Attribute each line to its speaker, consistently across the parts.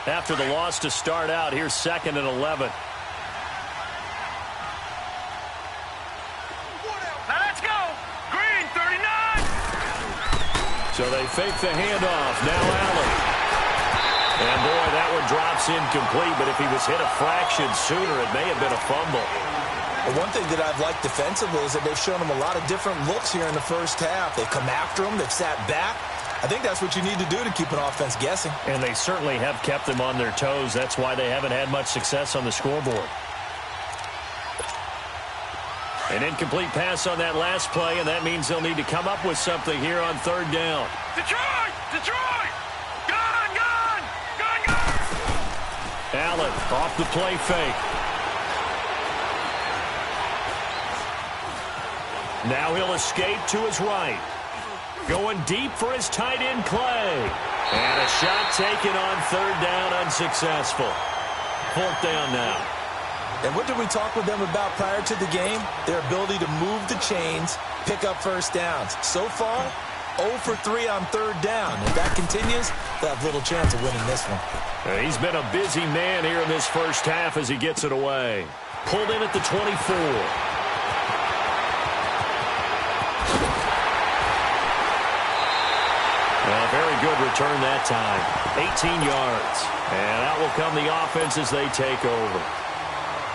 Speaker 1: after the loss to start out. Here's 2nd and 11.
Speaker 2: Let's go. Green, 39.
Speaker 1: So they fake the handoff. Now Allen. And, boy, that one drops incomplete. But if he was hit a fraction sooner, it may have been a fumble.
Speaker 3: Well, one thing that I've liked defensively is that they've shown him a lot of different looks here in the first half. They've come after him. They've sat back. I think that's what you need to do to keep an offense guessing.
Speaker 1: And they certainly have kept them on their toes. That's why they haven't had much success on the scoreboard. An incomplete pass on that last play, and that means they'll need to come up with something here on 3rd down.
Speaker 2: Detroit! Detroit! Gun! Gun! Gun! Gun!
Speaker 1: Allen off the play fake. Now he'll escape to his right. Going deep for his tight end, Clay. And a shot taken on 3rd down, unsuccessful. 4th down now.
Speaker 3: And what did we talk with them about prior to the game? Their ability to move the chains, pick up first downs. So far, 0 for 3 on 3rd down. If that continues, they'll have little chance of winning this one.
Speaker 1: He's been a busy man here in this first half as he gets it away. Pulled in at the 24. A very good return that time. 18 yards. And out will come the offense as they take over.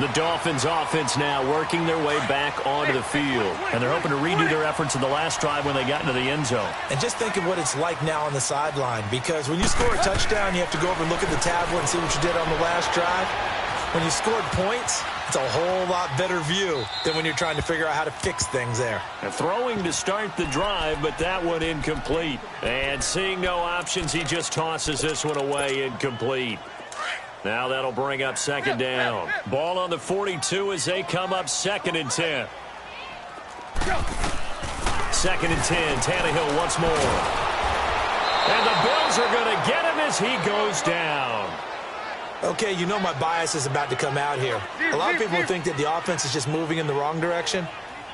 Speaker 1: The Dolphins offense now working their way back onto the field. And they're hoping to redo their efforts in the last drive when they got into the end zone.
Speaker 3: And just think of what it's like now on the sideline. Because when you score a touchdown, you have to go over and look at the tablet and see what you did on the last drive. When you scored points, it's a whole lot better view than when you're trying to figure out how to fix things there.
Speaker 1: And throwing to start the drive, but that one incomplete. And seeing no options, he just tosses this one away incomplete. Now that'll bring up 2nd down. Ball on the 42 as they come up 2nd and 10. 2nd and 10. Tannehill once more. And the Bills are going to get him as he goes down.
Speaker 3: Okay, you know my bias is about to come out here. A lot of people think that the offense is just moving in the wrong direction.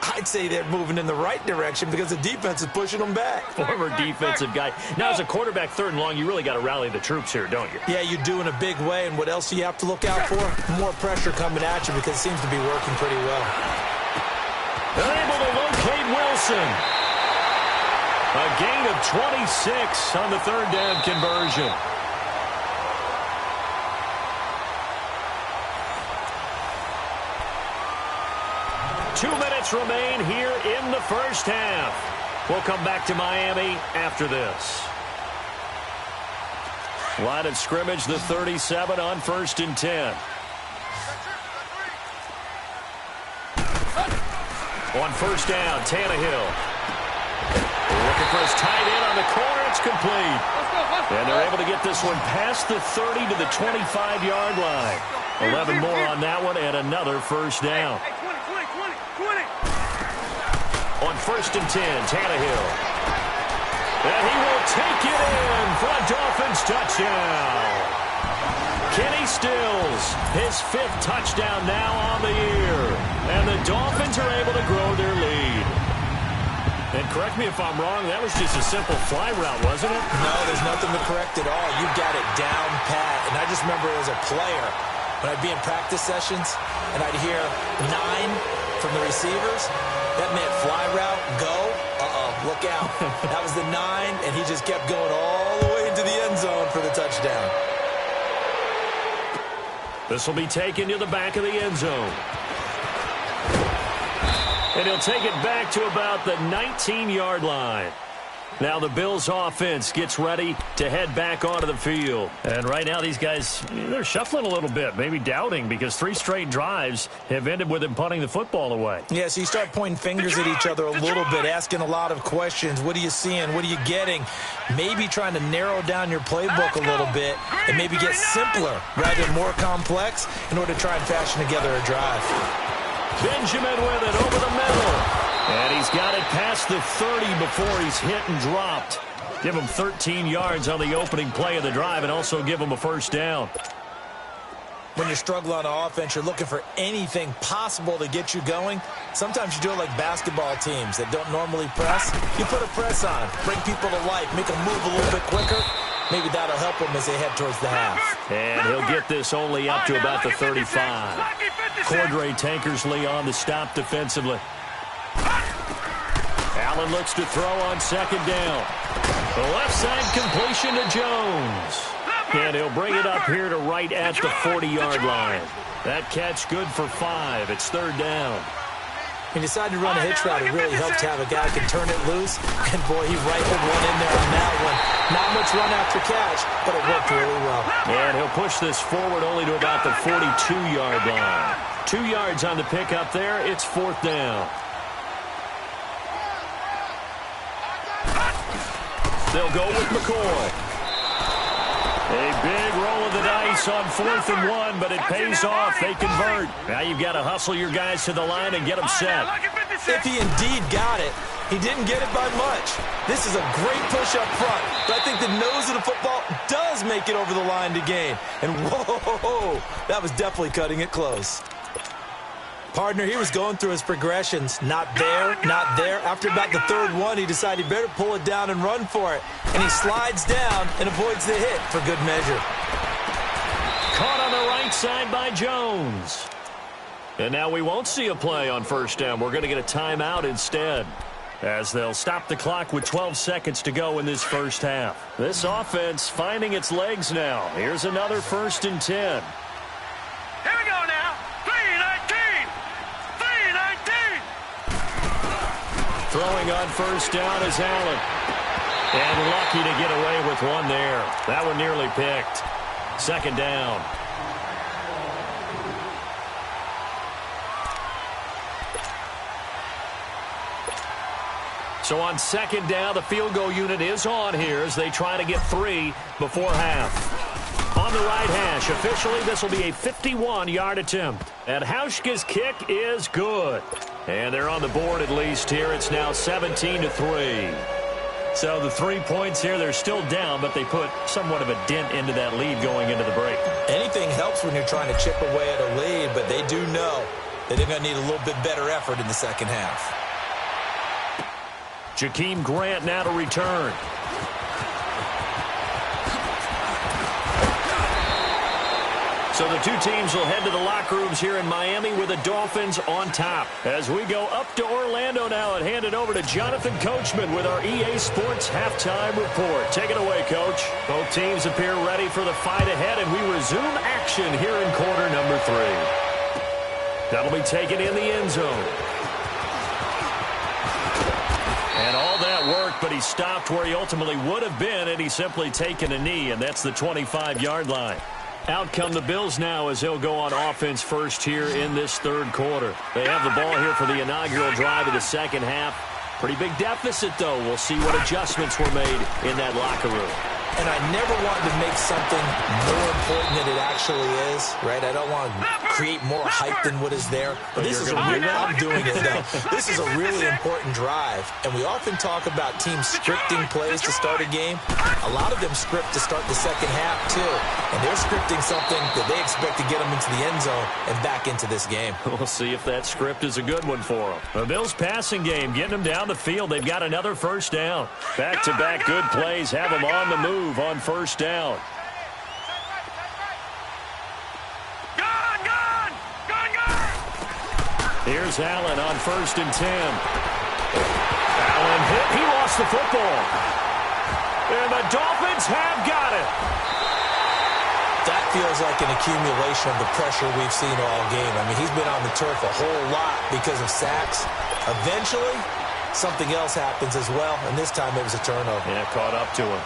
Speaker 3: I'd say they're moving in the right direction because the defense is pushing them back.
Speaker 1: Former defensive guy. Now, as a quarterback 3rd and long, you really got to rally the troops here, don't you?
Speaker 3: Yeah, you do in a big way. And what else do you have to look out for? More pressure coming at you because it seems to be working pretty well.
Speaker 1: They're able to locate Wilson. A gain of 26 on the 3rd down conversion. Two minutes remain here in the first half. We'll come back to Miami after this. Line of scrimmage, the 37 on 1st and 10. On 1st down, Tannehill. Looking for his tight end on the corner. It's complete. And they're able to get this one past the 30 to the 25-yard line. 11 more on that one and another 1st down. On 1st and 10, Tannehill. And he will take it in for a Dolphins touchdown. Kenny Stills, his 5th touchdown now on the year. And the Dolphins are able to grow their lead. And correct me if I'm wrong, that was just a simple fly route, wasn't it?
Speaker 3: No, there's nothing to correct at all. You got it down pat. And I just remember as a player, when I'd be in practice sessions, and I'd hear 9 from the receivers, that meant fly route, go, look out. That was the 9, and he just kept going all the way into the end zone for the touchdown.
Speaker 1: This will be taken to the back of the end zone. And he'll take it back to about the 19-yard line. Now the Bills offense gets ready to head back onto the field. And right now these guys, they're shuffling a little bit, maybe doubting, because 3 straight drives have ended with them punting the football away.
Speaker 3: Yeah, so you start pointing fingers at each other a little bit, asking a lot of questions. What are you seeing? What are you getting? Maybe trying to narrow down your playbook a little bit and maybe get simpler rather than more complex in order to try and fashion together a drive.
Speaker 1: Benjamin with it over the middle. And he's got it past the 30 before he's hit and dropped. Give him 13 yards on the opening play of the drive and also give him a 1st down.
Speaker 3: When you're struggling on offense, you're looking for anything possible to get you going. Sometimes you do it like basketball teams that don't normally press. You put a press on, bring people to life, make them move a little bit quicker. Maybe that'll help them as they head towards the half.
Speaker 1: And he'll get this only up to about the 35. Cordray Tankersley on the stop defensively. Allen looks to throw on second down. The left side completion to Jones. And he'll bring it up here to right at the 40-yard line. That catch good for 5. It's third down.
Speaker 3: He decided to run a hitch route. It really helps to have a guy who can turn it loose. And, boy, he rifled one in there on that one. Not much run after catch, but it worked really well.
Speaker 1: And he'll push this forward only to about the 42-yard line. 2 yards on the pickup there. It's fourth down. They'll go with McCoy. A big roll of the dice on 4th and 1, but it pays off. They convert. Now you've got to hustle your guys to the line and get them set.
Speaker 3: If he indeed got it, he didn't get it by much. This is a great push up front, but I think the nose of the football does make it over the line to gain. And whoa, that was definitely cutting it close. Partner, he was going through his progressions. Not there, not there. After about the third one, he decided he better pull it down and run for it. And he slides down and avoids the hit for good measure.
Speaker 1: Caught on the right side by Jones. And now we won't see a play on first down. We're going to get a timeout instead, as they'll stop the clock with 12 seconds to go in this first half. This offense finding its legs now. Here's another 1st and 10.
Speaker 2: Here we go now. 3-19. 3-19.
Speaker 1: Throwing on first down is Allen. And lucky to get away with one there. That one nearly picked. Second down. So on second down, the field goal unit is on here as they try to get 3 before half. On the right hash, officially this will be a 51-yard attempt. And Hauschka's kick is good. And they're on the board at least here. It's now 17-3. So the 3 points here, they're still down, but they put somewhat of a dent into that lead going into the break.
Speaker 3: Anything helps when you're trying to chip away at a lead, but they do know that they're going to need a little bit better effort in the second half.
Speaker 1: Jakeem Grant now to return. So the two teams will head to the locker rooms here in Miami with the Dolphins on top. As we go up to Orlando now and hand it over to Jonathan Coachman with our EA Sports Halftime Report. Take it away, Coach. Both teams appear ready for the fight ahead, and we resume action here in quarter number 3. That'll be taken in the end zone. And all that worked, but he stopped where he ultimately would have been, and he's simply taken a knee, and that's the 25-yard line. Out come the Bills now as they'll go on offense first here in this third quarter. They have the ball here for the inaugural drive of the second half. Pretty big deficit, though. We'll see what adjustments were made in that locker room.
Speaker 3: And I never wanted to make something more important than it actually is, right? I don't want to create more hype than what is there. But this is I'm doing it, though. This is a really important drive. And we often talk about teams scripting plays to start a game. A lot of them script to start the second half, too. And they're scripting something that they expect to get them into the end zone and back into this game.
Speaker 1: We'll see if that script is a good one for them. The Bills' passing game, getting them down the field. They've got another first down. Back-to-back good plays have them on the move on first down.
Speaker 2: Gone!
Speaker 1: Here's Allen on 1st and 10. Allen hit. He lost the football. And the Dolphins have got it.
Speaker 3: That feels like an accumulation of the pressure we've seen all game. I mean, he's been on the turf a whole lot because of sacks. Eventually, something else happens as well, and this time it was a turnover.
Speaker 1: Yeah, caught up to him.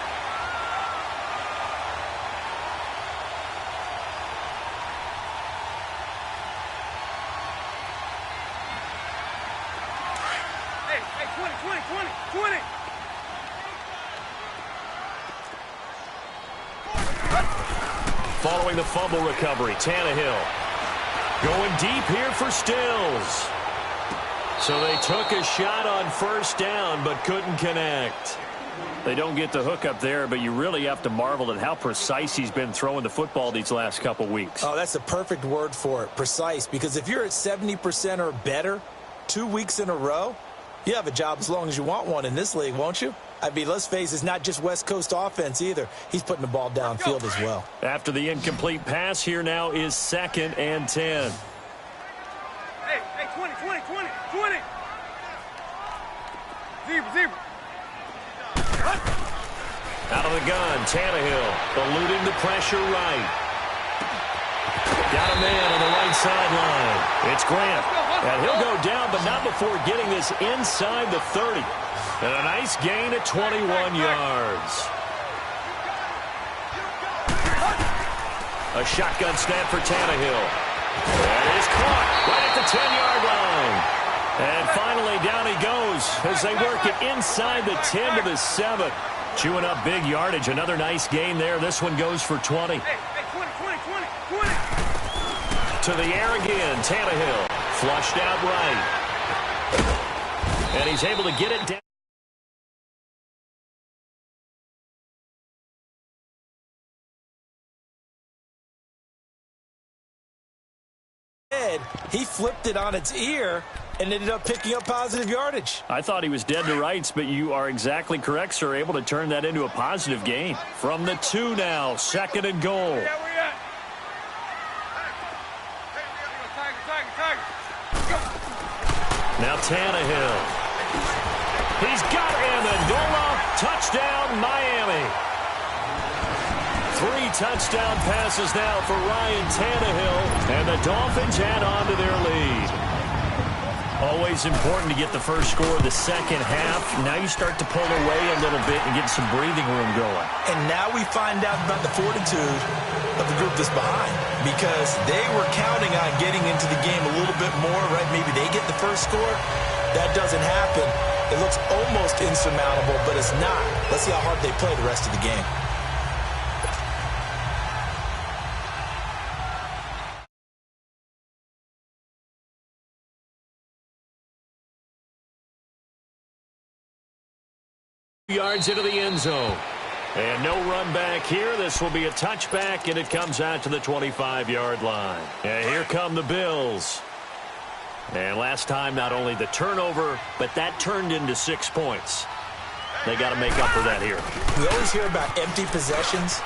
Speaker 2: Hey, 20.
Speaker 1: Following the fumble recovery, Tannehill going deep here for Stills. So they took a shot on first down but couldn't connect. They don't get the hook up there, but you really have to marvel at how precise he's been throwing the football these last couple weeks.
Speaker 3: Oh, that's a perfect word for it, precise, because if you're at 70% or better 2 weeks in a row, You have a job as long as you want one in this league, won't you? I mean, let's face it, it's not just West Coast offense either. He's putting the ball downfield as well.
Speaker 1: After the incomplete pass, here now is 2nd and 10.
Speaker 2: Hey, 20, 20, 20, 20. Zebra.
Speaker 1: Out of the gun, Tannehill eluding the pressure right. Got a man on the right sideline. It's Grant. And he'll go down, but not before getting this inside the 30. And a nice gain at 21 yards. A shotgun snap for Tannehill. That is caught right at the 10-yard line. And finally, down he goes as they work it inside the 10 to the 7. Chewing up big yardage. Another nice gain there. This one goes for 20.
Speaker 2: Hey, 20.
Speaker 1: To the air again, Tannehill. Flushed out right. And he's able to get it down.
Speaker 3: He flipped it on its ear and ended up picking up positive yardage.
Speaker 1: I thought he was dead to rights, but you are exactly correct, sir. Able to turn that into a positive gain. From the 2 now, 2nd and goal.
Speaker 2: Where we at? Tiger.
Speaker 1: Now Tannehill. He's got Amendola. Touchdown, Miami. 3 touchdown passes now for Ryan Tannehill, and the Dolphins add on to their lead. Always important to get the first score of the second half. Now you start to pull away a little bit and get some breathing room going.
Speaker 3: And now we find out about the fortitude of the group that's behind, because they were counting on getting into the game a little bit more, right? Maybe they get the first score. That doesn't happen. It looks almost insurmountable, but it's not. Let's see how hard they play the rest of the game.
Speaker 1: Yards into the end zone. And no run back here. This will be a touchback, and it comes out to the 25-yard line. And here come the Bills. And last time, not only the turnover, but that turned into 6 points. They got to make up for that here.
Speaker 3: We always hear about empty possessions.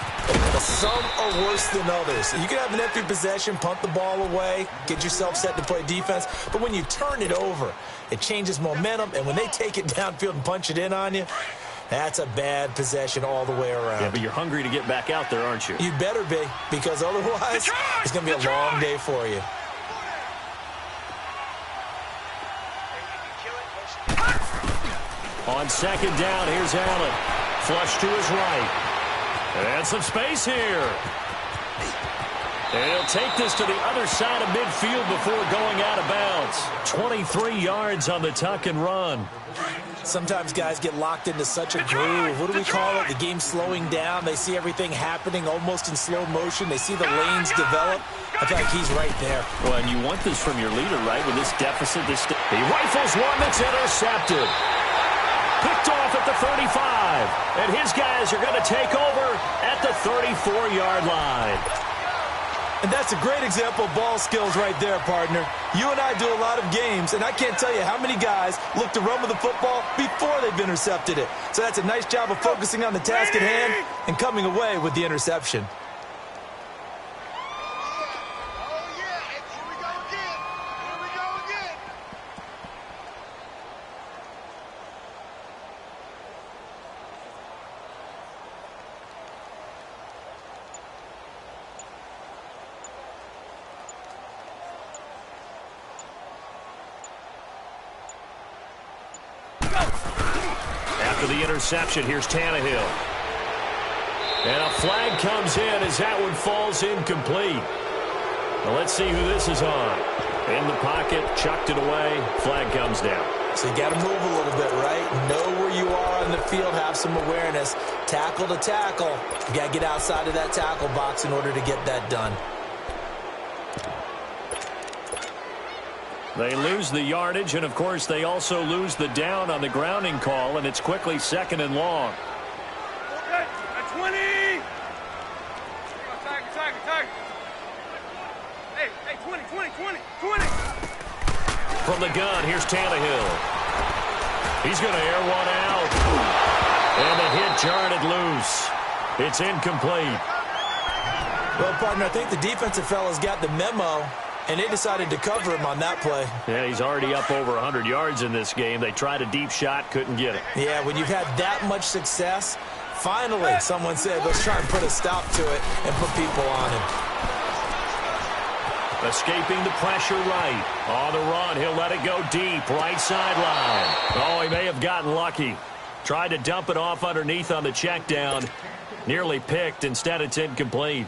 Speaker 3: Some are worse than others. You can have an empty possession, punt the ball away, get yourself set to play defense. But when you turn it over, it changes momentum. And when they take it downfield and punch it in on you, that's a bad possession all the way around.
Speaker 1: Yeah, but you're hungry to get back out there, aren't you?
Speaker 3: You better be, because otherwise it's going to be a long day for you.
Speaker 1: On 2nd down, here's Allen. Flush to his right. And some space here. And he'll take this to the other side of midfield before going out of bounds. 23 yards on the tuck and run.
Speaker 3: Sometimes guys get locked into such a groove. What do we call it? The game's slowing down. They see everything happening almost in slow motion. They see the lanes develop. I feel like he's right there.
Speaker 1: Well, and you want this from your leader, right? With this deficit, he rifles one that's intercepted. Picked off at the 35. And his guys are going to take over at the 34-yard line.
Speaker 3: And that's a great example of ball skills right there, partner. You and I do a lot of games, and I can't tell you how many guys look to run with the football before they've intercepted it. So that's a nice job of focusing on the task at hand and coming away with the interception.
Speaker 1: After the interception, here's Tannehill. And a flag comes in as that one falls incomplete. Well, let's see who this is on. In the pocket, chucked it away, flag comes down.
Speaker 3: So you got to move a little bit, right? Know where you are on the field, have some awareness. Tackle to tackle. You got to get outside of that tackle box in order to get that done.
Speaker 1: They lose the yardage, and, of course, they also lose the down on the grounding call, and it's quickly 2nd and long.
Speaker 2: Okay, at 20. Tiger. Hey, 20.
Speaker 1: From the gun, here's Tannehill. He's going to air one out. And the hit jarred it loose. It's incomplete.
Speaker 3: Well, partner, I think the defensive fellas got the memo, and they decided to cover him on that play.
Speaker 1: Yeah, he's already up over 100 yards in this game. They tried a deep shot, couldn't get it.
Speaker 3: Yeah, when you've had that much success, finally someone said, let's try and put a stop to it and put people on him.
Speaker 1: Escaping the pressure right. On the run, he'll let it go deep. Right sideline. Oh, he may have gotten lucky. Tried to dump it off underneath on the check down. Nearly picked. Instead, it's incomplete.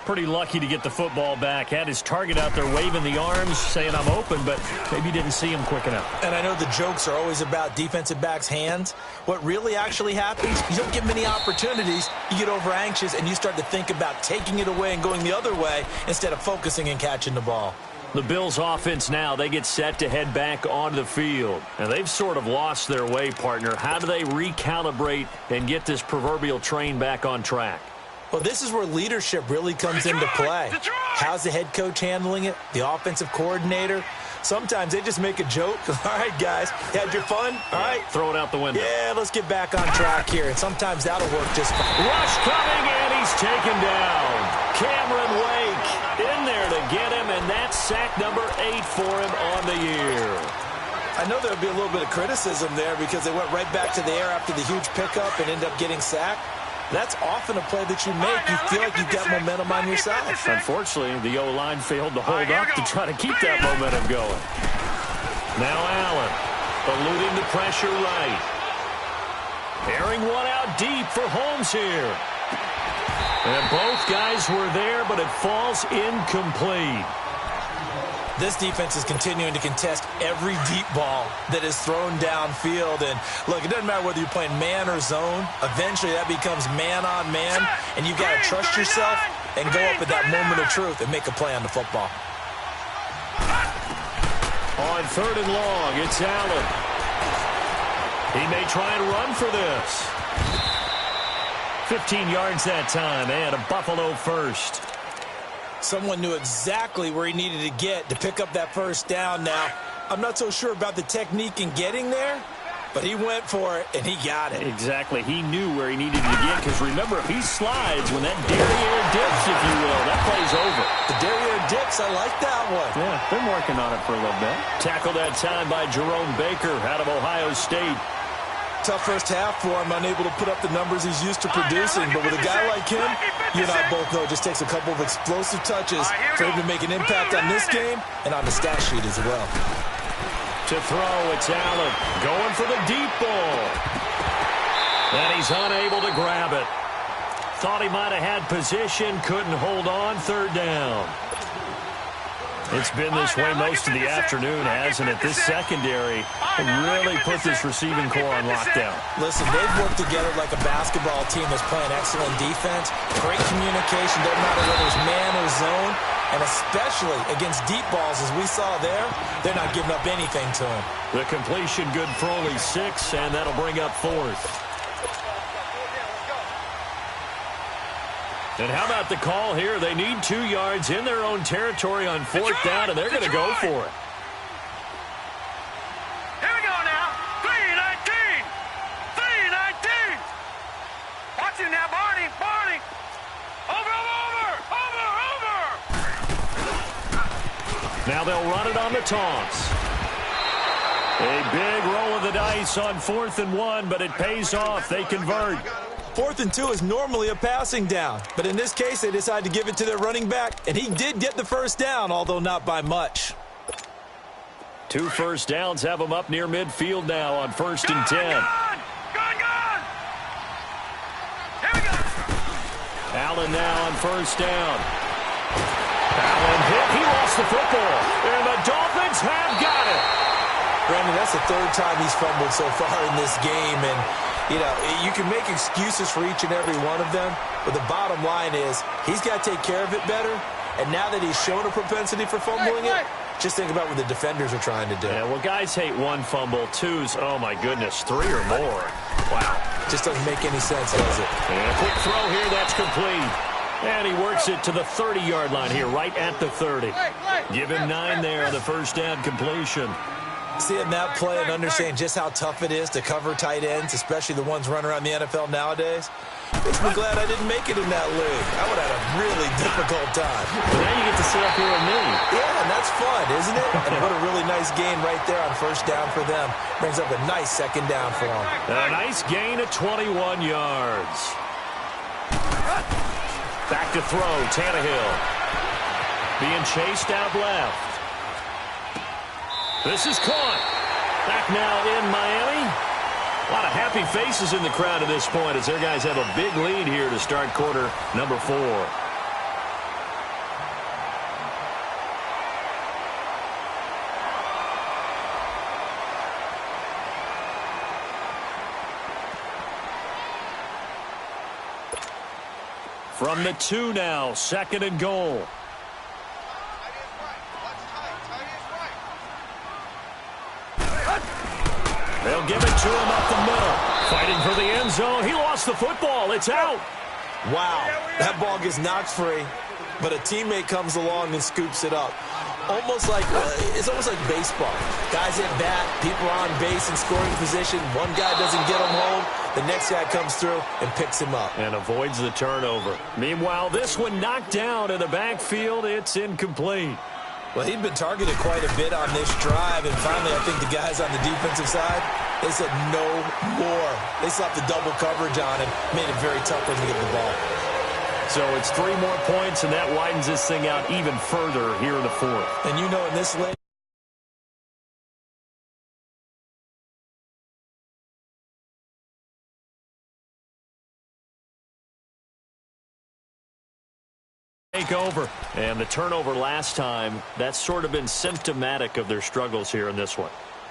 Speaker 1: Pretty lucky to get the football back. Had his target out there waving the arms, saying I'm open, but maybe didn't see him quick enough.
Speaker 3: And I know the jokes are always about defensive backs' hands. What really actually happens, you don't get many opportunities. You get over anxious, and you start to think about taking it away and going the other way instead of focusing and catching the ball.
Speaker 1: The Bills' offense now, they get set to head back onto the field. And they've sort of lost their way, partner. How do they recalibrate and get this proverbial train back on track?
Speaker 3: Well, this is where leadership really comes into play. How's the head coach handling it? The offensive coordinator? Sometimes they just make a joke. All right, guys, had your fun? All right.
Speaker 1: Throw it out the window.
Speaker 3: Yeah, let's get back on track here. And sometimes that'll work just fine.
Speaker 1: Rush coming, and he's taken down. Cameron Wake in there to get him, and that's sack number 8 for him on the year.
Speaker 3: I know there'll be a little bit of criticism there because they went right back to the air after the huge pickup and ended up getting sacked. That's often a play that you make. You feel like you've got momentum on your side.
Speaker 1: Unfortunately, the O-line failed to hold up to try to keep that momentum going. Now Allen, eluding the pressure right. Airing one out deep for Holmes here. And both guys were there, but it falls incomplete.
Speaker 3: This defense is continuing to contest every deep ball that is thrown downfield. And, look, it doesn't matter whether you're playing man or zone. Eventually, that becomes man-on-man, and you've got to trust yourself and go up at that moment of truth and make a play on the football.
Speaker 1: On 3rd and long, it's Allen. He may try and run for this. 15 yards that time, and a Buffalo first.
Speaker 3: Someone knew exactly where he needed to get to pick up that first down. Now, I'm not so sure about the technique in getting there, but he went for it, and he got it.
Speaker 1: Exactly. He knew where he needed to get, because remember, if he slides, when that derriere dips, if you will, that play's over.
Speaker 3: The derriere dips, I like that one.
Speaker 1: Yeah, been working on it for a little bit. Tackled that time by Jerome Baker out of Ohio State.
Speaker 3: Tough first half for him, unable to put up the numbers he's used to producing. But with a guy like him, you and I both know it just takes a couple of explosive touches for him to make an impact on this game and on the stat sheet as well.
Speaker 1: To throw, it's Allen going for the deep ball. And he's unable to grab it. Thought he might have had position, couldn't hold on, 3rd down. It's been this way most of the afternoon, hasn't it? This secondary really put this receiving core on lockdown.
Speaker 3: Listen, they've worked together like a basketball team that's playing excellent defense. Great communication, doesn't matter whether it's man or zone. And especially against deep balls, as we saw there, they're not giving up anything to him.
Speaker 1: The completion good for only 6, and that'll bring up 4th. And how about the call here? They need 2 yards in their own territory on 4th down, and they're going to go for it.
Speaker 2: Here we go now. 3-19. 3-19. Watch him now, Barney. Barney. Over.
Speaker 1: Now they'll run it on the toss. A big roll of the dice on 4th and 1, but it pays off. They convert.
Speaker 3: 4th and 2 is normally a passing down, but in this case, they decide to give it to their running back, and he did get the first down, although not by much.
Speaker 1: 2 first downs have them up near midfield now on 1st and 10.
Speaker 2: Gone. Here we go.
Speaker 1: Allen now on 1st down. Allen hit. He lost the football, and the Dolphins have got it.
Speaker 3: Brandon, that's the 3rd time he's fumbled so far in this game, and you know, you can make excuses for each and every one of them, but the bottom line is he's got to take care of it better, and now that he's shown a propensity for fumbling it, just think about what the defenders are trying to do.
Speaker 1: Yeah, well, guys hate 1 fumble, 2's, oh my goodness, 3 or more. Wow.
Speaker 3: Just doesn't make any sense, does it?
Speaker 1: And a quick throw here, that's complete. And he works it to the 30-yard line here, right at the 30. Give him 9 there on the first down completion.
Speaker 3: Seeing that play and understanding just how tough it is to cover tight ends, especially the ones running around the NFL nowadays, makes me glad I didn't make it in that league. I would have had a really difficult time.
Speaker 1: But now you get to sit up here with me.
Speaker 3: Yeah, and that's fun, isn't it? And what a really nice gain right there on first down for them. Brings up a nice second down for them.
Speaker 1: A nice gain of 21 yards. Back to throw, Tannehill. Being chased out left. This is caught. Back now in Miami. A lot of happy faces in the crowd at this point as their guys have a big lead here to start quarter number 4. From the 2 now, 2nd and goal. They'll give it to him up the middle. Fighting for the end zone. He lost the football. It's out.
Speaker 3: Wow, that ball gets knocked free, but a teammate comes along and scoops it up. It's almost like baseball. Guys at bat, people are on base in scoring position. One guy doesn't get him home. The next guy comes through and picks him up.
Speaker 1: And avoids the turnover. Meanwhile, this one knocked down in the backfield. It's incomplete.
Speaker 3: Well, he'd been targeted quite a bit on this drive, and finally I think the guys on the defensive side, they said no more. They slapped the double coverage on him, made it very tough for him to get the ball.
Speaker 1: So it's 3 more points, and that widens this thing out even further here in the 4th.
Speaker 3: And you know in this league,
Speaker 1: take over. And the turnover last time, that's sort of been symptomatic of their struggles here in this one.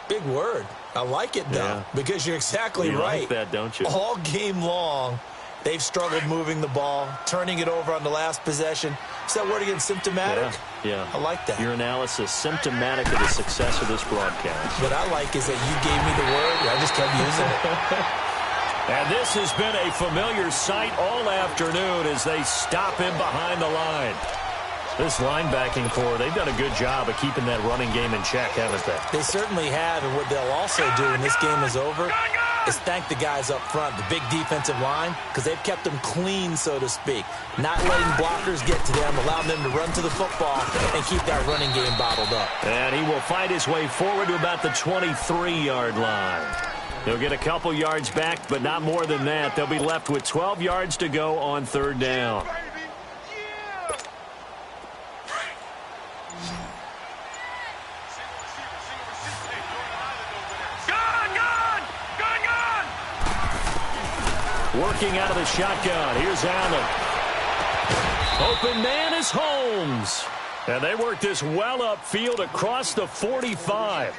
Speaker 3: big word. I like it, though, because you're exactly right.
Speaker 1: You like that, don't you?
Speaker 3: All game long, they've struggled moving the ball, turning it over on the last possession. Is that word again, symptomatic?
Speaker 1: Yeah.
Speaker 3: I like that.
Speaker 1: Your analysis, symptomatic of the success of this broadcast.
Speaker 3: What I like is that you gave me the word, and I just kept using it.
Speaker 1: And this has been a familiar sight all afternoon as they stop him behind the line. This linebacking core, they've done a good job of keeping that running game in check, haven't they?
Speaker 3: They certainly have, and what they'll also do when this game is over is thank the guys up front, the big defensive line, because they've kept them clean, so to speak. Not letting blockers get to them, allowing them to run to the football and keep that running game bottled up.
Speaker 1: And he will fight his way forward to about the 23-yard line. They'll get a couple yards back, but not more than that. They'll be left with 12 yards to go on third down. Working out of the shotgun. Here's Allen. Open man is Holmes. And they work this well upfield across the 45.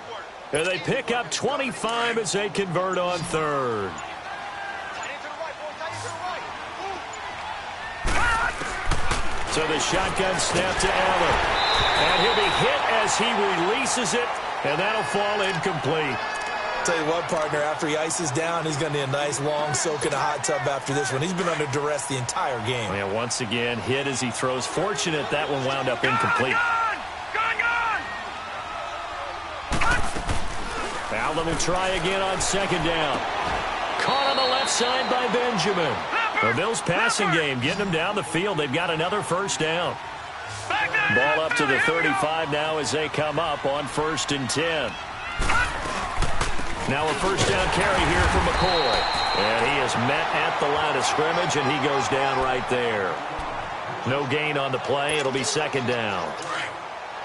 Speaker 1: And they pick up 25 as they convert on third. So the shotgun snap to Allen. And he'll be hit as he releases it. And that'll fall incomplete.
Speaker 3: Tell you what, partner, after he ices down, he's going to need a nice long soak in a hot tub after this one. He's been under duress the entire game.
Speaker 1: And once again, hit as he throws. Fortunate that one wound up incomplete. Allen will try again on second down. Caught on the left side by Benjamin. The Bills' passing game getting them down the field. They've got another first down. Ball up to the 35 now as they come up on 1st and 10. Now a first down carry here for McCoy. And he is met at the line of scrimmage, and he goes down right there. No gain on the play. It'll be second down.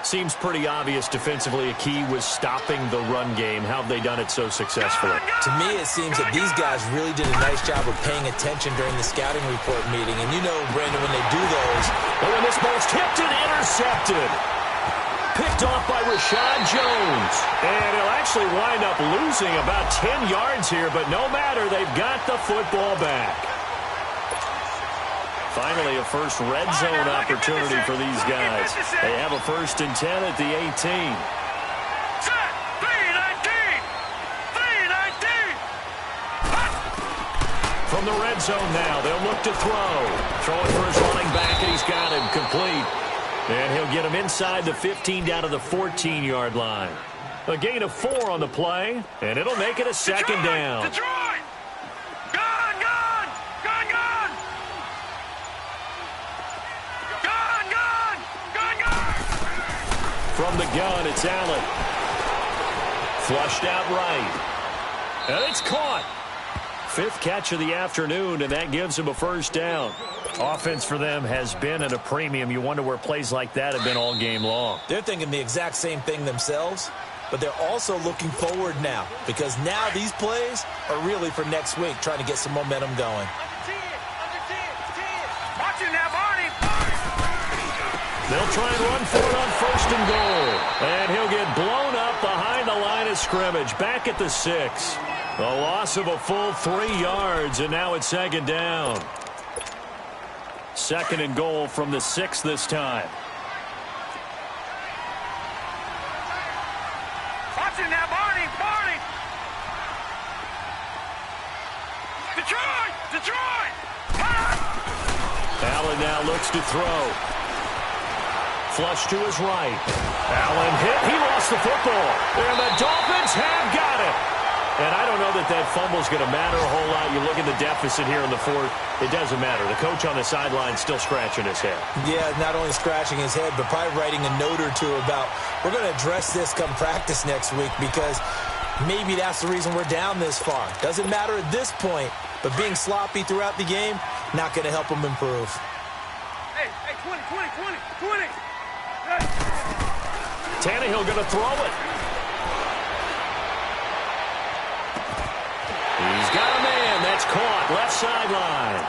Speaker 1: Seems pretty obvious defensively a key was stopping the run game. How have they done it so successfully?
Speaker 3: To me, it seems that these guys really did a nice job of paying attention during the scouting report meeting. And you know, Brandon, when they do those...
Speaker 1: Oh, and this ball's tipped and intercepted. Picked off by Rashad Jones. And he'll actually wind up losing about 10 yards here, but no matter, they've got the football back. Finally, a first red zone opportunity for these guys. They have a 1st and 10 at the 18. From the red zone now, they'll look to throw. Throwing for his running back, and he's got him complete. And he'll get him inside the 15 down to the 14-yard line. A gain of 4 on the play, and it'll make it a second down.
Speaker 2: Detroit! Gone, gone! Gone, gone! Gone, gone! Gone, gone!
Speaker 1: From the gun, it's Allen. Flushed out right. And it's caught. 5th catch of the afternoon, and that gives him a first down. Offense for them has been at a premium. You wonder where plays like that have been all game long.
Speaker 3: They're thinking the exact same thing themselves, but they're also looking forward now because now these plays are really for next week, trying to get some momentum going.
Speaker 2: Under 10. Watch it now, Barney.
Speaker 1: They'll try and run for it on 1st and goal. And he'll get blown up behind the line of scrimmage, back at the 6. A loss of a full 3 yards, and now it's 2nd down. 2nd and goal from the 6 this time.
Speaker 2: Watch it now, Barney. Barney. Detroit! Detroit!
Speaker 1: Allen now looks to throw. Flush to his right. Allen hit. He lost the football. And the Dolphins have got it. And I don't know that that fumble is going to matter a whole lot. You look at the deficit here in the 4th. It doesn't matter. The coach on the sideline still scratching his head.
Speaker 3: Yeah, not only scratching his head, but probably writing a note or two about we're going to address this come practice next week because maybe that's the reason we're down this far. Doesn't matter at this point, but being sloppy throughout the game, not going to help them improve.
Speaker 2: Hey, 20.
Speaker 1: Tannehill going to throw it. He's got a man. That's caught. Left sideline.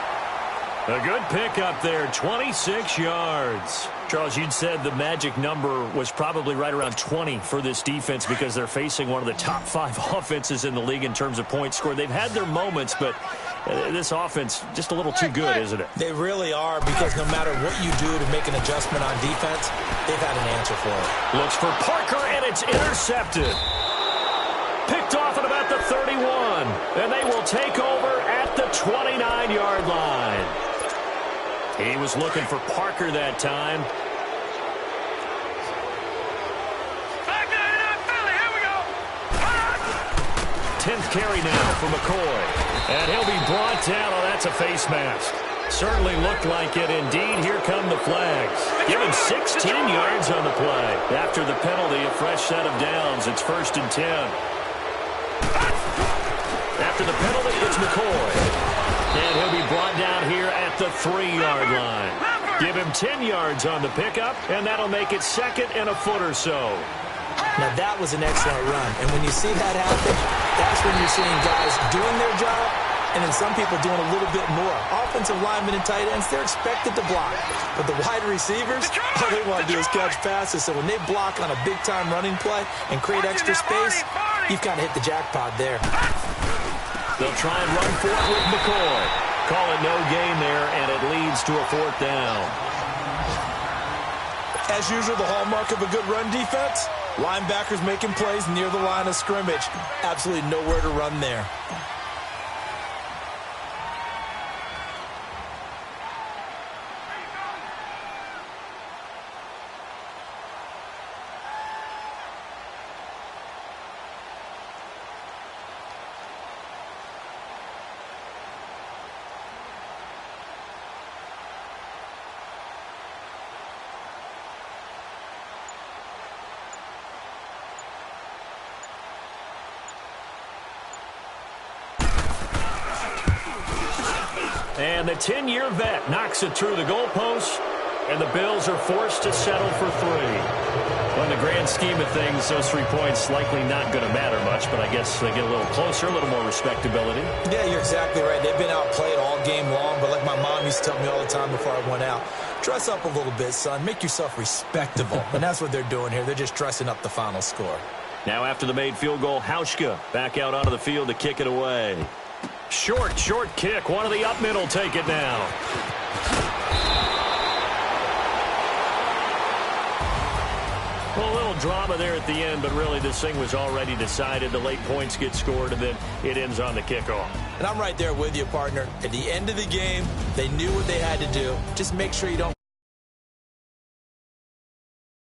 Speaker 1: A good pickup there. 26 yards. Charles, you'd said the magic number was probably right around 20 for this defense because they're facing one of the top 5 offenses in the league in terms of points scored. They've had their moments, but this offense just a little too good, isn't it?
Speaker 3: They really are because no matter what you do to make an adjustment on defense, they've had an answer for it.
Speaker 1: Looks for Parker, and it's intercepted. Picked off at about the 31, and they will take over at the 29-yard line. He was looking for Parker that time.
Speaker 2: Back there in Philly. Here we go.
Speaker 1: 10th carry now for McCoy. And he'll be brought down. Oh, that's a face mask. Certainly looked like it. Indeed, here come the flags. Given 16 yards on the play. After the penalty, a fresh set of downs. It's 1st and 10. After the penalty, it's McCoy. And he'll be brought down here at the 3-yard line. Give him 10 yards on the pickup, and that'll make it 2nd and a foot or so.
Speaker 3: Now, that was an excellent run. And when you see that happen, that's when you're seeing guys doing their job and then some people doing a little bit more. Offensive linemen and tight ends, they're expected to block. But the wide receivers, all they want to do is catch passes. So when they block on a big-time running play and create extra space, you've kind of hit the jackpot there.
Speaker 1: They'll try and run for it with McCoy. Call it no gain there, and it leads to a 4th down.
Speaker 3: As usual, the hallmark of a good run defense, linebackers making plays near the line of scrimmage. Absolutely nowhere to run there.
Speaker 1: And the 10-year vet knocks it through the goalpost, and the Bills are forced to settle for 3. Well, in the grand scheme of things, those 3 points likely not going to matter much, but I guess they get a little closer, a little more respectability.
Speaker 3: Yeah, you're exactly right. They've been outplayed all game long, but like my mom used to tell me all the time before I went out, dress up a little bit, son. Make yourself respectable. And that's what they're doing here. They're just dressing up the final score.
Speaker 1: Now after the made field goal, Hauschka back out onto the field to kick it away. Short kick. One of the up men will take it now. Well, a little drama there at the end, but really this thing was already decided. The late points get scored, and then it ends on the kickoff.
Speaker 3: And I'm right there with you, partner. At the end of the game, they knew what they had to do. Just make sure you don't